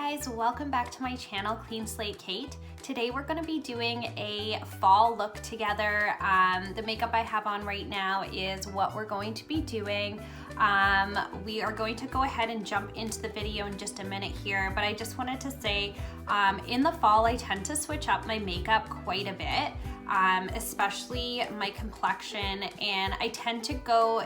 guys, welcome back to my channel, Clean Slate Kate. Today we're going to be doing a fall look together. The makeup I have on right now is what we're going to be doing. We are going to go ahead and jump into the video in just a minute here, but I just wanted to say in the fall I tend to switch up my makeup quite a bit, especially my complexion, and I tend to go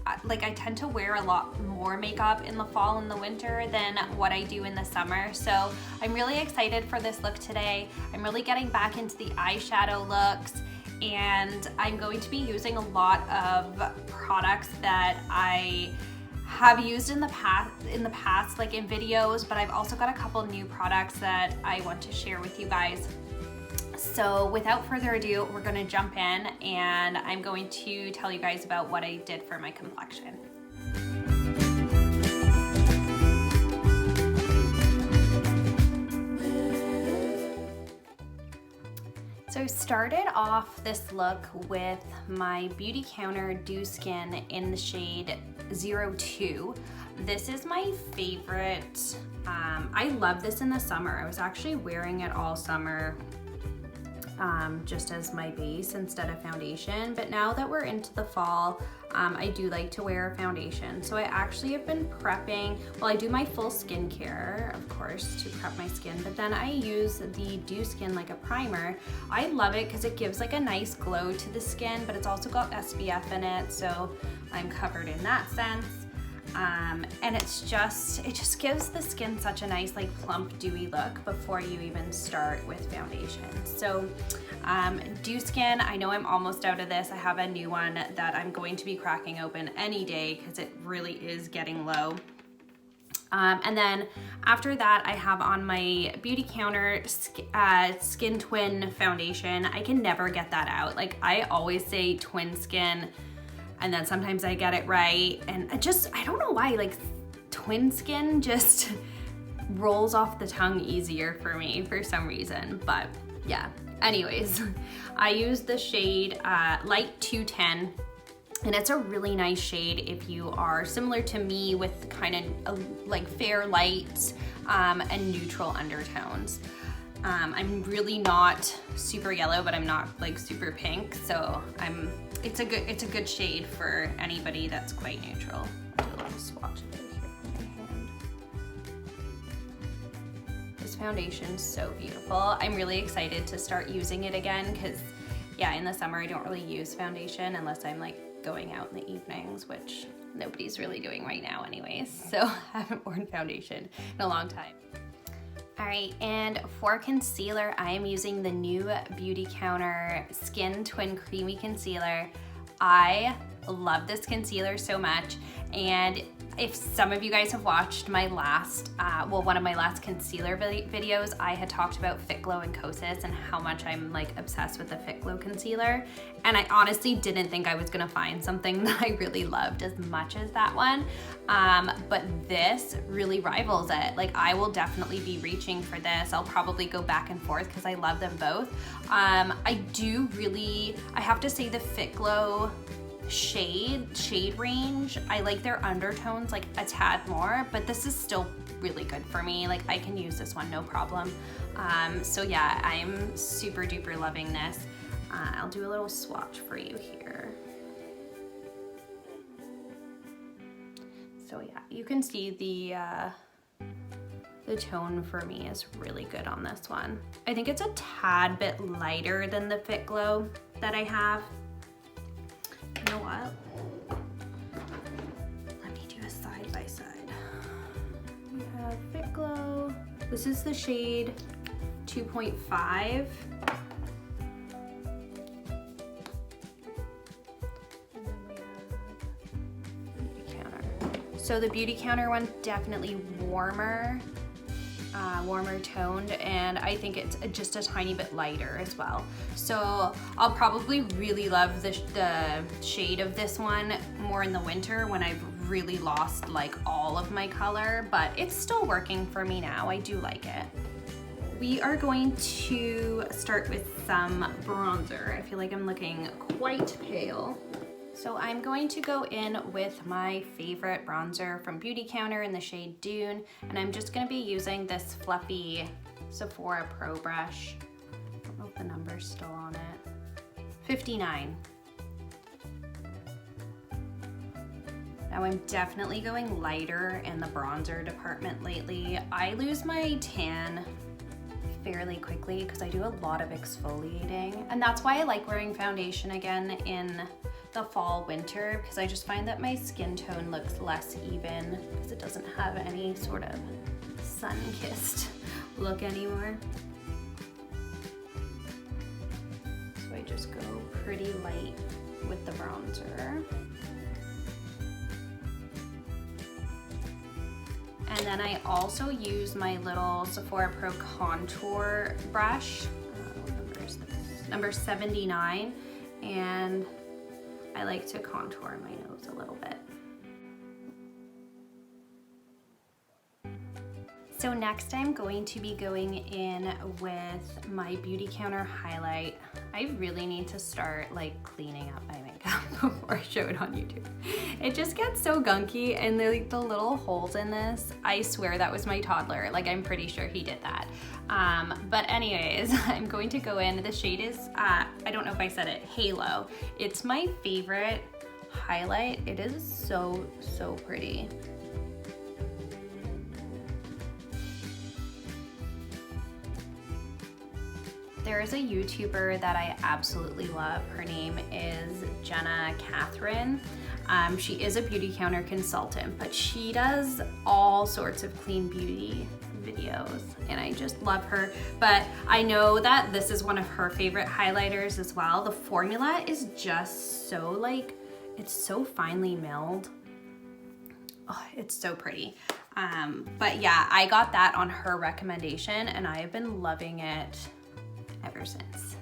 I tend to wear a lot more makeup in the fall and the winter than what I do in the summer. So I'm really excited for this look today. I'm really getting back into the eyeshadow looks, and I'm going to be using a lot of products that I have used in the past like in videos, but I've also got a couple new products that I want to share with you guys. So without further ado, we're going to jump in and I'm going to tell you guys about what I did for my complexion. So I started off this look with my Beautycounter Dew Skin in the shade 02. This is my favorite. I love this in the summer. I was actually wearing it all summer. Just as my base instead of foundation, but now that we're into the fall, I do like to wear a foundation. So I actually have been prepping, well, I do my full skincare, of course, to prep my skin, but then I use the Dew Skin like a primer. I love it because it gives like a nice glow to the skin, but it's also got SPF in it, so I'm covered in that sense. And it just gives the skin such a nice like plump dewy look before you even start with foundation. So Dew Skin, I know I'm almost out of this. I have a new one that I'm going to be cracking open any day because it really is getting low. And then after that, I have on my Beautycounter Skin Twin Foundation. I can never get that out. Like I always say twin skin, and then sometimes I get it right, and I don't know why, like twin skin just rolls off the tongue easier for me for some reason, but yeah. Anyways, I use the shade Light 210, and it's a really nice shade if you are similar to me with kind of like fair lights and neutral undertones. I'm really not super yellow, but I'm not like super pink, so it's a good shade for anybody that's quite neutral. I'll do a little swatch of it here on my hand. This foundation's so beautiful. I'm really excited to start using it again because, yeah, in the summer I don't really use foundation unless I'm like going out in the evenings, which nobody's really doing right now anyways, so I haven't worn foundation in a long time. All right, and for concealer, I am using the new Beautycounter Skin Twin Creamy Concealer. I love this concealer so much, and if some of you guys have watched my last, one of my last concealer videos, I had talked about Fit Glow and Kosas and how much I'm like obsessed with the Fit Glow concealer, and I honestly didn't think I was gonna find something that I really loved as much as that one, but this really rivals it. Like I will definitely be reaching for this. I'll probably go back and forth because I love them both. I have to say the Fit Glow shade range, I like their undertones like a tad more, but this is still really good for me. Like I can use this one no problem. So yeah, I'm super duper loving this. I'll do a little swatch for you here. So yeah, you can see the tone for me is really good on this one. I think it's a tad bit lighter than the Fit Glow that I have. You know what? Let me do a side by side. We have Fit Glow. This is the shade 2.5. And then we have Beautycounter. So the Beautycounter one definitely warmer toned, and I think it's just a tiny bit lighter as well. So I'll probably really love the shade of this one more in the winter when I've really lost like all of my color, but it's still working for me now. I do like it. We are going to start with some bronzer. I feel like I'm looking quite pale. So I'm going to go in with my favorite bronzer from Beautycounter in the shade Dune, and I'm just gonna be using this fluffy Sephora Pro brush. I don't know if the number's still on it. 59. Now I'm definitely going lighter in the bronzer department lately. I lose my tan fairly quickly because I do a lot of exfoliating, and that's why I like wearing foundation again in the fall winter, because I just find that my skin tone looks less even because it doesn't have any sort of sun-kissed look anymore. So I just go pretty light with the bronzer. And then I also use my little Sephora Pro contour brush, what number is this? Number 79, and I like to contour my nose a little bit. So next I'm going to be going in with my Beautycounter highlight. I really need to start like cleaning up my makeup before I show it on YouTube. It just gets so gunky, and the little holes in this, I swear that was my toddler. Like, I'm pretty sure he did that. But anyways, I'm going to go in. The shade is, I don't know if I said it, Halo. It's my favorite highlight. It is so, so pretty. There is a YouTuber that I absolutely love. Her name is Jenna Catherine. She is a Beautycounter consultant, but she does all sorts of clean beauty videos, and I just love her. But I know that this is one of her favorite highlighters as well. The formula is just so like, it's so finely milled. Oh, it's so pretty. But yeah, I got that on her recommendation, and I have been loving it ever since.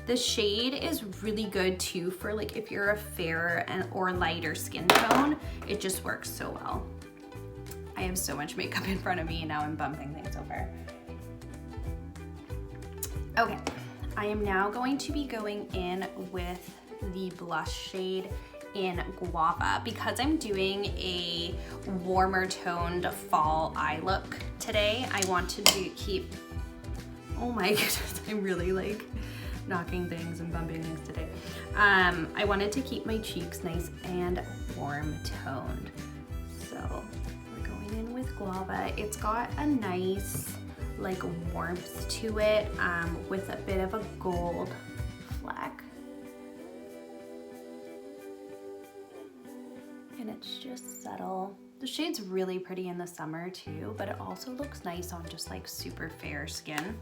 The shade is really good too for like if you're a fair or lighter skin tone. It just works so well. I have so much makeup in front of me and now I'm bumping things over. Okay, I am now going to be going in with the blush shade in Guava because I'm doing a warmer toned fall eye look today. I want to keep, oh my goodness, I'm really like knocking things and bumping things today. I wanted to keep my cheeks nice and warm toned. So we're going in with Guava. It's got a nice like warmth to it with a bit of a gold fleck. And it's just subtle. The shade's really pretty in the summer too, but it also looks nice on just like super fair skin.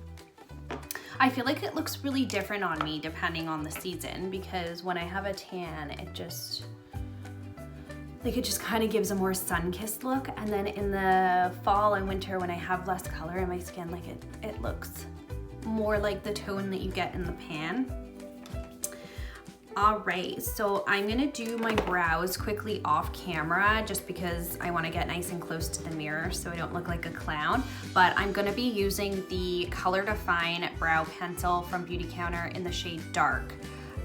I feel like it looks really different on me depending on the season, because when I have a tan, it just kind of gives a more sun-kissed look, and then in the fall and winter when I have less color in my skin, like it looks more like the tone that you get in the pan. All right, so I'm gonna do my brows quickly off camera just because I wanna get nice and close to the mirror so I don't look like a clown, but I'm gonna be using the Color Define brow pencil from Beautycounter in the shade Dark,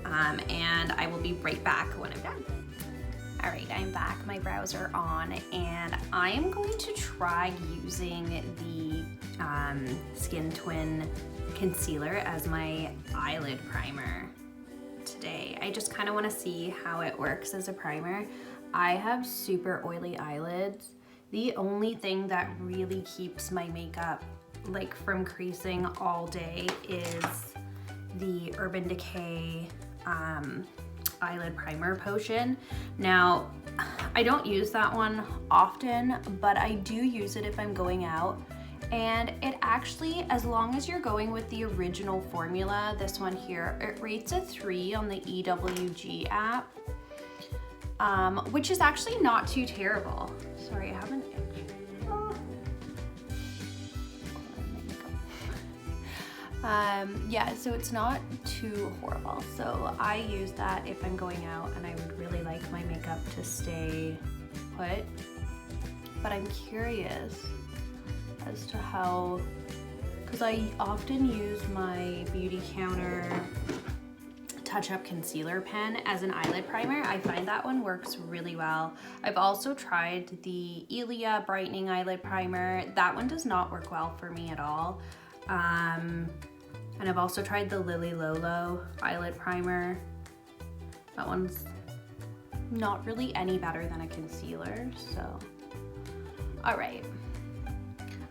and I will be right back when I'm done. All right, I'm back, my brows are on, and I am going to try using the Skin Twin concealer as my eyelid primer today. I just kind of want to see how it works as a primer. I have super oily eyelids. The only thing that really keeps my makeup like from creasing all day is the Urban Decay eyelid primer potion. Now, I don't use that one often, but I do use it if I'm going out. And it actually, as long as you're going with the original formula, this one here, it rates a 3 on the EWG app, which is actually not too terrible. Sorry, I have an itch. Yeah, so it's not too horrible. So I use that if I'm going out and I would really like my makeup to stay put. But I'm curious as to how, because I often use my Beautycounter touch-up concealer pen as an eyelid primer. I find that one works really well. I've also tried the Ilia brightening eyelid primer. That one does not work well for me at all. And I've also tried the Lily Lolo eyelid primer. That one's not really any better than a concealer, so. All right.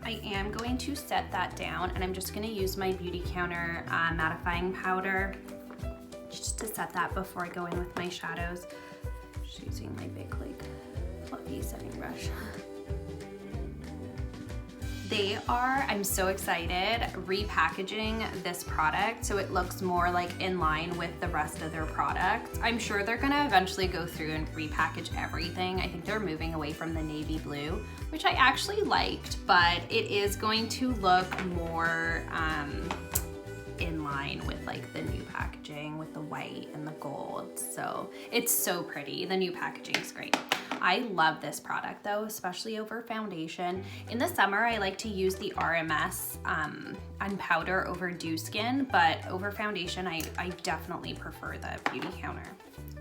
I am going to set that down, and I'm just gonna use my Beautycounter mattifying powder just to set that before I go in with my shadows. Just using my big, like, fluffy setting brush. They are, I'm so excited, repackaging this product so it looks more like in line with the rest of their products. I'm sure they're gonna eventually go through and repackage everything. I think they're moving away from the navy blue, which I actually liked, but it is going to look more in line with like the new packaging with the white and the gold. So it's so pretty. The new packaging is great. I love this product though, especially over foundation. In the summer, I like to use the RMS on powder over Dew Skin, but over foundation, I definitely prefer the Beautycounter.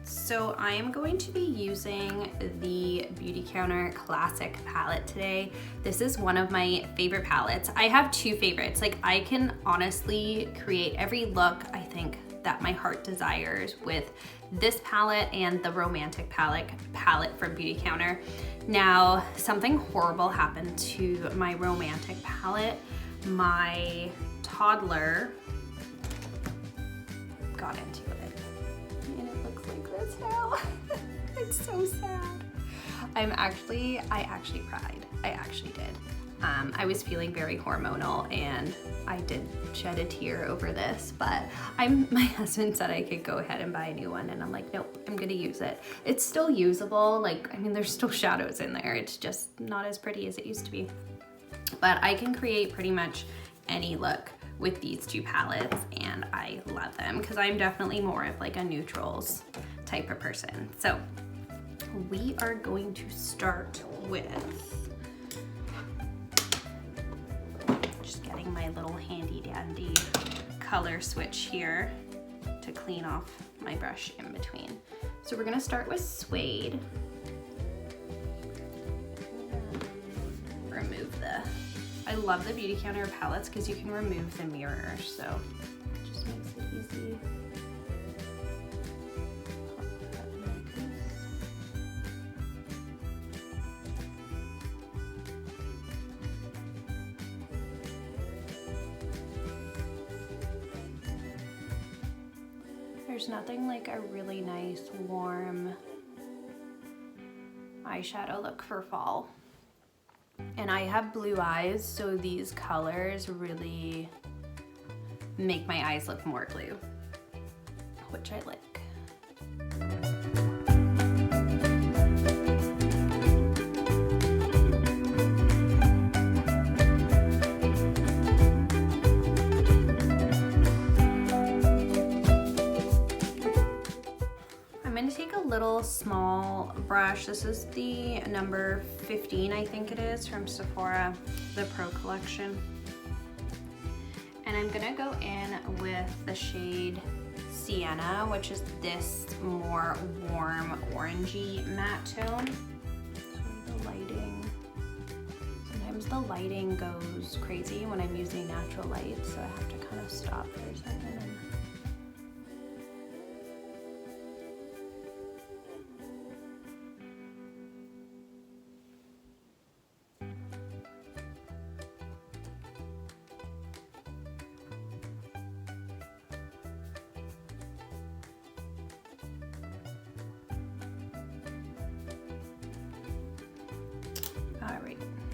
So I am going to be using the Beautycounter Classic palette today. This is one of my favorite palettes. I have two favorites. Like, I can honestly create every look I think that my heart desires with this palette and the Romantic palette from Beautycounter. Now, something horrible happened to my Romantic palette. My toddler got into it, and it looks like this now. It's so sad. I actually cried. I actually did. I was feeling very hormonal, and I did shed a tear over this, but my husband said I could go ahead and buy a new one, and I'm like, nope, I'm gonna use it. It's still usable. Like, I mean, there's still shadows in there. It's just not as pretty as it used to be. But I can create pretty much any look with these two palettes, and I love them because I'm definitely more of like a neutrals type of person. So we are going to start with my little handy dandy color switch here to clean off my brush in between. So we're gonna start with Suede. Remove I love the Beautycounter palettes because you can remove the mirror, so it just makes it easy. There's nothing like a really nice, warm eyeshadow look for fall. And I have blue eyes, so these colors really make my eyes look more blue, which I like. Little small brush. This is the number 15, I think it is, from Sephora, the Pro Collection. And I'm gonna go in with the shade Sienna, which is this more warm orangey matte tone. So the lighting, sometimes the lighting goes crazy when I'm using natural light, so I have to kind of stop for a second.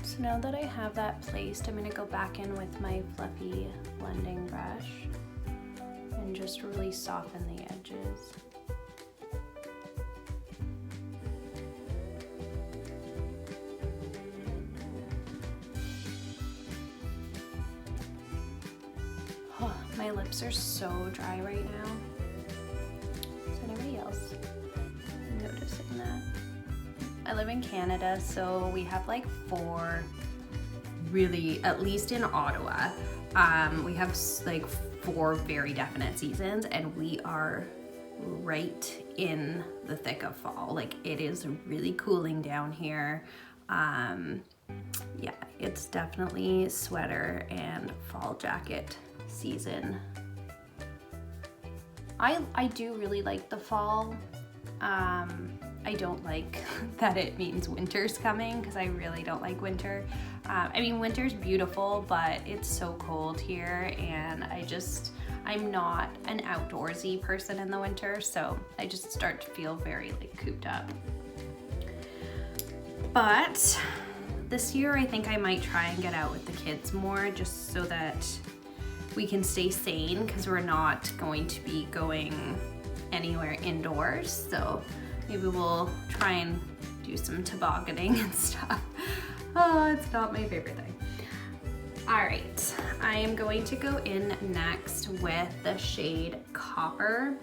So now that I have that placed, I'm gonna go back in with my fluffy blending brush and just really soften the edges. Oh, my lips are so dry right now. Is anybody else noticing that? I live in Canada, so we have like 4, really, at least in Ottawa, we have like 4 very definite seasons, and we are right in the thick of fall. Like, it is really cooling down here. Yeah, it's definitely sweater and fall jacket season. I do really like the fall. I don't like that it means winter's coming, because I really don't like winter. I mean, winter's beautiful, but it's so cold here, and I'm not an outdoorsy person in the winter, so I just start to feel very like cooped up. But this year I think I might try and get out with the kids more, just so that we can stay sane, because we're not going to be going anywhere indoors. So maybe we'll try and do some tobogganing and stuff. Oh, it's not my favorite thing. All right, I am going to go in next with the shade Copper.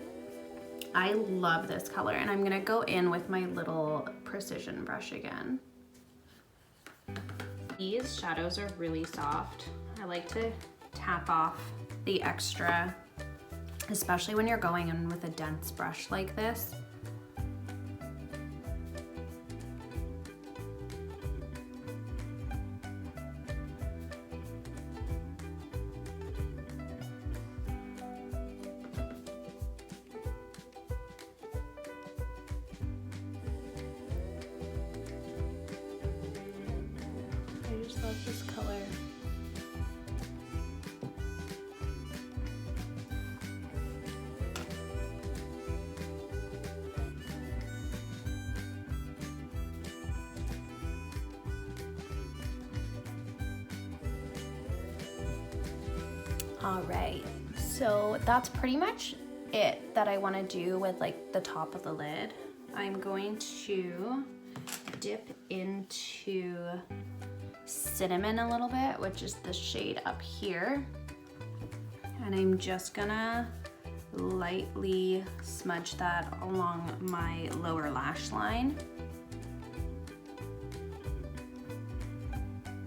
I love this color, and I'm gonna go in with my little precision brush again. These shadows are really soft. I like to tap off the extra, especially when you're going in with a dense brush like this. I just love this color. All right, so that's pretty much it that I want to do with like the top of the lid. I'm going to dip into Cinnamon a little bit, which is the shade up here, and I'm just gonna lightly smudge that along my lower lash line,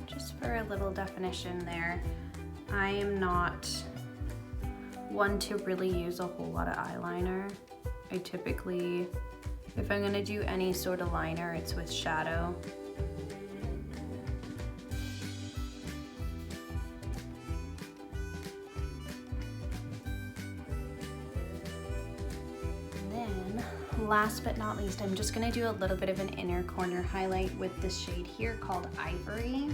just for a little definition there. I am not one to really use a whole lot of eyeliner. I typically, if I'm gonna do any sort of liner, it's with shadow. And then, last but not least, I'm just gonna do a little bit of an inner corner highlight with this shade here called Ivory.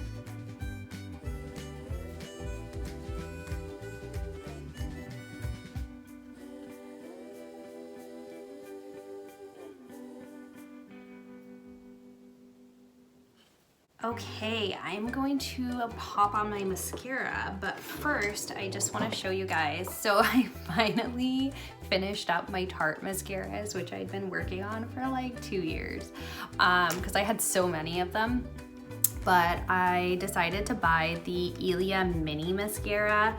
Okay, I'm going to pop on my mascara, but first I just want to show you guys. So I finally finished up my Tarte mascaras, which I'd been working on for like 2 years, because I had so many of them. But I decided to buy the Ilia mini mascara,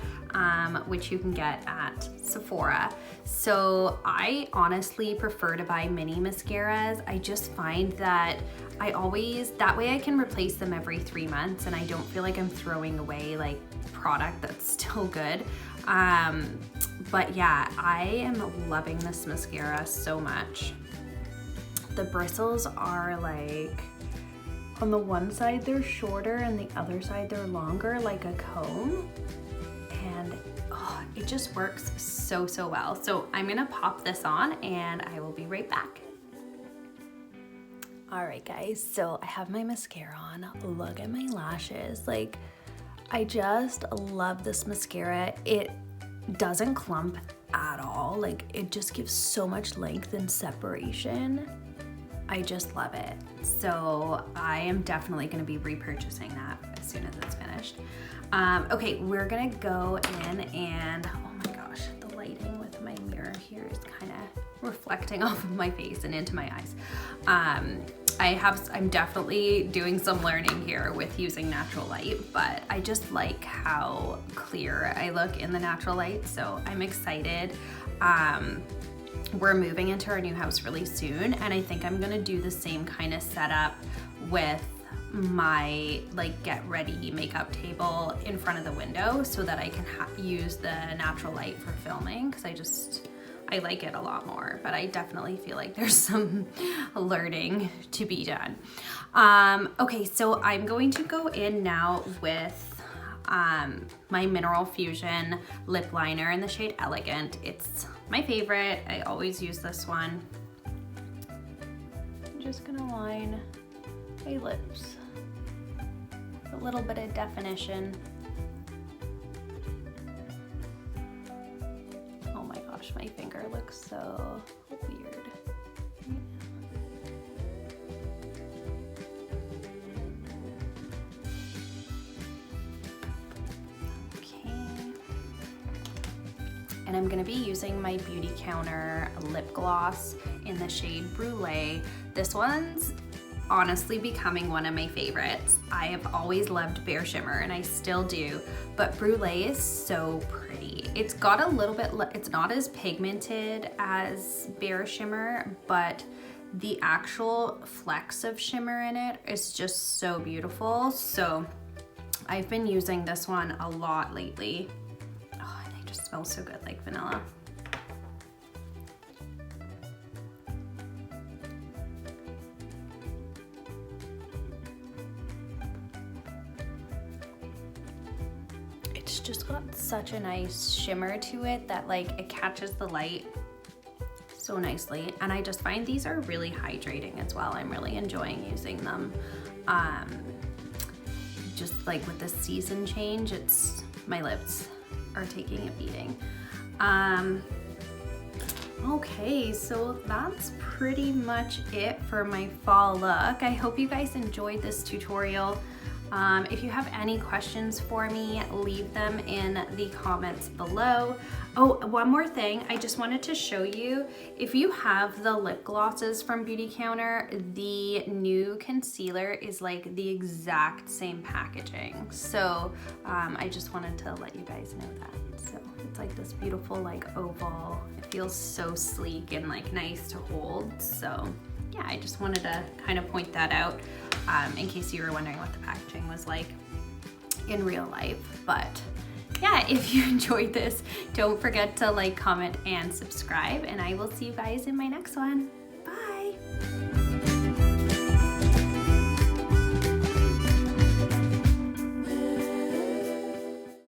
which you can get at Sephora. So I honestly prefer to buy mini mascaras. I just find that that way I can replace them every 3 months, and I don't feel like I'm throwing away like product that's still good. But yeah, I am loving this mascara so much. The bristles are like, on the one side they're shorter and the other side they're longer, like a comb. And oh, it just works so well. So I'm gonna pop this on and I will be right back. All right guys, so I have my mascara on. Look at my lashes. Like, I just love this mascara. It doesn't clump at all. Like, it just gives so much length and separation. I just love it. So I am definitely gonna be repurchasing that as soon as it's finished. Okay, we're gonna go in and, oh my gosh, the lighting with my mirror here is kind of reflecting off of my face and into my eyes. I'm definitely doing some learning here with using natural light, but I just like how clear I look in the natural light, so I'm excited. We're moving into our new house really soon, and I think I'm gonna do the same kind of setup with my like get ready makeup table in front of the window so that I can use the natural light for filming, because I just I like it a lot more, but I definitely feel like there's some learning to be done. Okay, so I'm going to go in now with my Mineral Fusion lip liner in the shade Elegant. It's my favorite. I always use this one. I'm just gonna line my lips. A little bit of definition. Oh my gosh, my finger looks so weird. Okay. And I'm gonna be using my Beautycounter lip gloss in the shade Brulee. This one's honestly becoming one of my favorites. I have always loved Bare Shimmer and I still do, but Brulee is so pretty. It's got a little bit, it's not as pigmented as Bare Shimmer, but the actual flecks of shimmer in it is just so beautiful. So I've been using this one a lot lately. Oh, and they just smell so good, like vanilla. It's just got such a nice shimmer to it that like it catches the light so nicely, and I just find these are really hydrating as well. I'm really enjoying using them. Just like with the season change, my lips are taking a beating. Okay, so that's pretty much it for my fall look. I hope you guys enjoyed this tutorial. If you have any questions for me, leave them in the comments below. Oh, one more thing, I just wanted to show you, if you have the lip glosses from Beautycounter, the new concealer is like the exact same packaging. So I just wanted to let you guys know that. So it's like this beautiful like oval. It feels so sleek and like nice to hold. So yeah, I just wanted to kind of point that out in case you were wondering what the packaging was like in real life. But yeah, if you enjoyed this, don't forget to like, comment, and subscribe, and I will see you guys in my next one.